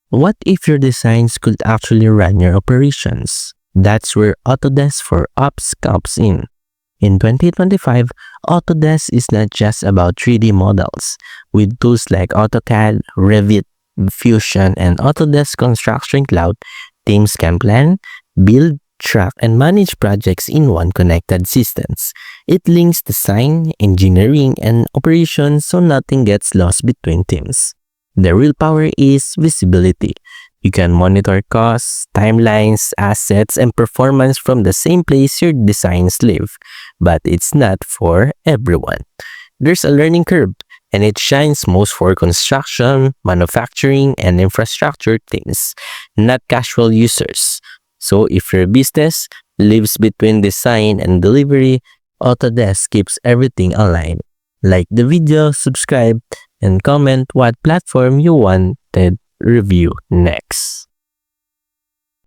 What if your designs could actually run your operations? That's where Autodesk for Ops comes in. In 2025, Autodesk is not just about 3D models. With tools like AutoCAD, Revit, Fusion, and Autodesk Construction Cloud, teams can plan, build, track, and manage projects in one connected systems. It links design, engineering, and operations so nothing gets lost between teams. The real power is visibility. You can monitor costs, timelines, assets, and performance from the same place your designs live. But it's not for everyone. There's a learning curve, and it shines most for construction, manufacturing, and infrastructure teams, not casual users. So if your business lives between design and delivery, Autodesk keeps everything aligned. Like the video, subscribe, and comment what platform you wanted review next.